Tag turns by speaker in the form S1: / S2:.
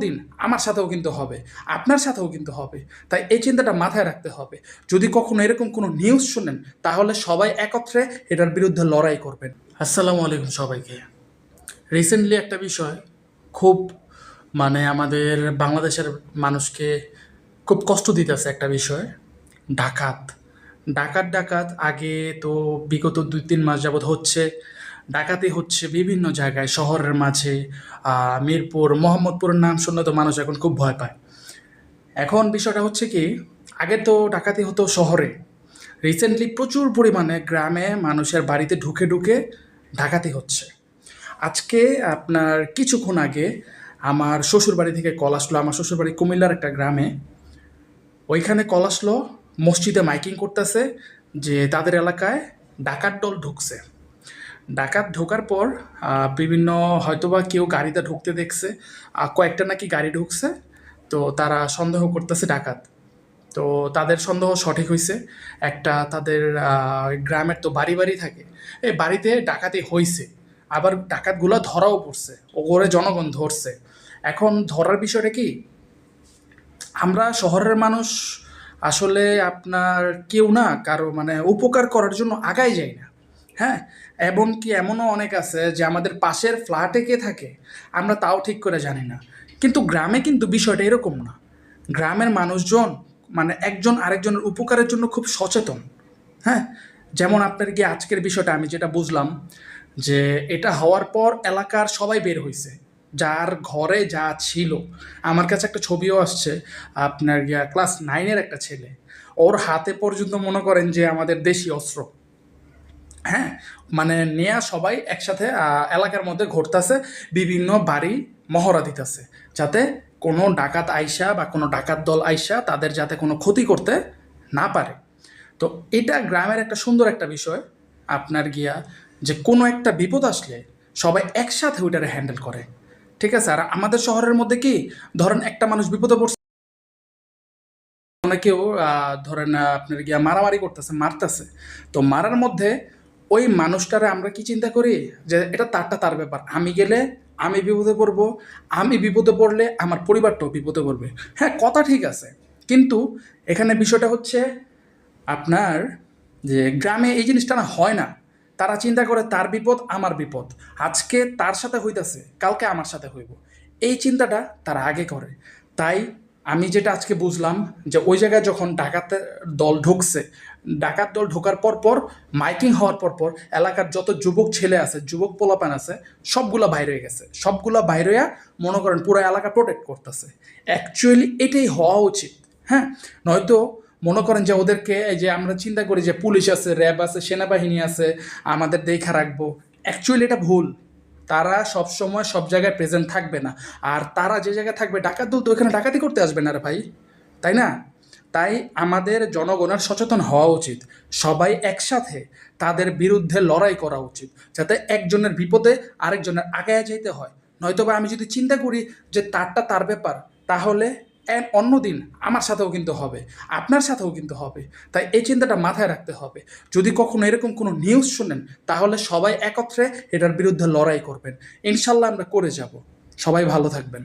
S1: দিন আমার সাথেও কিন্তু হবে, আপনার সাথেও কিন্তু হবে। তাই এই চিন্তাটা মাথায় রাখতে হবে। যদি কখনো এরকম কোনো নিউজ শুনেন, তাহলে সবাই একত্রে এটার বিরুদ্ধে লড়াই করবেন। আসসালামু আলাইকুম সবাইকে। রিসেন্টলি একটা বিষয় খুব আমাদের বাংলাদেশের মানুষকে খুব কষ্ট দিতেছে একটা বিষয়, ডাকাত। ডাকাত আগে তো বিগত 2-3 মাস যাবৎ হচ্ছে, ডাকাতি হচ্ছে বিভিন্ন জায়গায় শহরের মাঝে। মিরপুর, মোহাম্মদপুরের নাম শুনলে তো মানুষ এখন খুব ভয় পায়। এখন বিষয়টা হচ্ছে কি, আগে তো ডাকাতি হতো শহরে, রিসেন্টলি প্রচুর পরিমাণে গ্রামে মানুষের বাড়িতে ঢুকে ঢুকে ডাকাতি হচ্ছে। আজকে আপনার কিছুক্ষণ আগে আমার শ্বশুরবাড়ি থেকে কল আসলো। আমার শ্বশুরবাড়ি কুমিল্লার একটা গ্রামে। ওইখানে কল আসলো, মসজিদে মাইকিং করতেছে যে তাদের এলাকায় ডাকাত দল ঢুকছে। ডাকাত ঢোকার পর বিভিন্ন হয়তোবা কেউ গাড়িতে ঢুকতে দেখছে, কয়েকটা নাকি গাড়ি ঢুকছে, তো তারা সন্দেহ করতেছে ডাকাত। তো তাদের সন্দেহ সঠিক হয়েছে। একটা তাদের গ্রামের তো বাড়ি বাড়ি থাকে, এই বাড়িতে ডাকাতি হয়েছে। আবার ডাকাতগুলো ধরাও পড়ছে, ওগরে জনগণ ধরছে। এখন ধরার বিষয়টা কি, আমরা শহরের মানুষ আসলে আপনার কেউ না কারো উপকার করার জন্য আগায় যাই না। হ্যাঁ, এমনকি এমনও অনেক আছে যে আমাদের পাশের ফ্ল্যাটে কে থাকে আমরা তাও ঠিক করে জানি না। কিন্তু গ্রামে কিন্তু বিষয়টা এরকম না। গ্রামের মানুষজন একজন আরেকজনের উপকারের জন্য খুব সচেতন। হ্যাঁ, যেমন আপনার কি আজকের বিষয়টা আমি যেটা বুঝলাম, যে এটা হওয়ার পর এলাকার সবাই বের হয়েছে, যার ঘরে যা ছিল। আমার কাছে একটা ছবিও আসছে, আপনার ক্লাস 9-এর একটা ছেলে, ওর হাতে পর্যন্ত মনে করেন যে আমাদের দেশি অস্ত্র। হ্যাঁ, নেয়া সবাই একসাথে এলাকার মধ্যে ঘুরতেছে, বিভিন্ন বাড়ি মহড়া দিতেছে, যাতে কোনো ডাকাত আইসা বা কোনো ডাকাত দল আইসা তাদের যাতে কোনো ক্ষতি করতে না পারে। তো এটা গ্রামের একটা সুন্দর একটা বিষয়, আপনার যে কোনো একটা বিপদ আসলে সবাই একসাথে ওইটারে হ্যান্ডেল করে। ঠিক আছে। আর আমাদের শহরের মধ্যে কি, ধরেন একটা মানুষ বিপদে পড়ছে, কেউ ধরেন আপনার মারামারি করতেছে, মারতেছে, তো মারার মধ্যে ওই মানুষটারে আমরা কি চিন্তা করি, যে এটা তারটা তার ব্যাপার, আমি গেলে আমি বিপদে পড়বো, আমি বিপদে পড়লে আমার পরিবারটাও বিপদে পড়বে। হ্যাঁ, কথা ঠিক আছে, কিন্তু এখানে বিষয়টা হচ্ছে আপনার যে গ্রামে এই জিনিসটা না হয় না। তারা চিন্তা করে তার বিপদ আমার বিপদ, আজকে তার সাথে হইতাছে কালকে আমার সাথে হইব, এই চিন্তাটা তারা আগে করে। তাই আমি যেটা আজকে বুঝলাম, যে ওই জায়গায় যখন ডাকাতের দল ঢুকছে, ডাকাত দল ঢোকার পর পর মাইকিং হওয়ার পর পর এলাকার যত যুবক ছেলে আছে, যুবক পোলাপান আছে, সবগুলা বাইর হয়ে গেছে। সবগুলা বাইর হইয়া মনে করেন পুরো এলাকা প্রোটেক্ট করতেছে। অ্যাকচুয়ালি এটাই হওয়া উচিত। হ্যাঁ, নয়তো মনে করেন যে ওদেরকে, এই যে আমরা চিন্তা করি যে পুলিশ আছে, র্যাব আছে, সেনাবাহিনী আছে, আমাদের দেখা রাখবো, অ্যাকচুয়ালি এটা ভুল। তারা সব সময় সব জায়গায় প্রেজেন্ট থাকবে না। আর তারা যে জায়গায় থাকবে, ডাকাত দল তো ওখানে ডাকাতি করতে আসবে না রে ভাই, তাই না? তাই আমাদের জনগণের সচেতন হওয়া উচিত, সবাই একসাথে তাদের বিরুদ্ধে লড়াই করা উচিত, যাতে একজনের বিপদে আরেকজনের আগায় যাইতে হয়। নয়তোবা আমি যদি চিন্তা করি যে তারটা তার ব্যাপার, তাহলে অন্য দিন আমার সাথেও কিন্তু হবে, আপনার সাথেও কিন্তু হবে। তাই এই চিন্তাটা মাথায় রাখতে হবে। যদি কখনো এরকম কোনো নিউজ শুনেন, তাহলে সবাই একত্রে এটার বিরুদ্ধে লড়াই করবেন। ইনশাল্লাহ আমরা করে যাব। সবাই ভালো থাকবেন।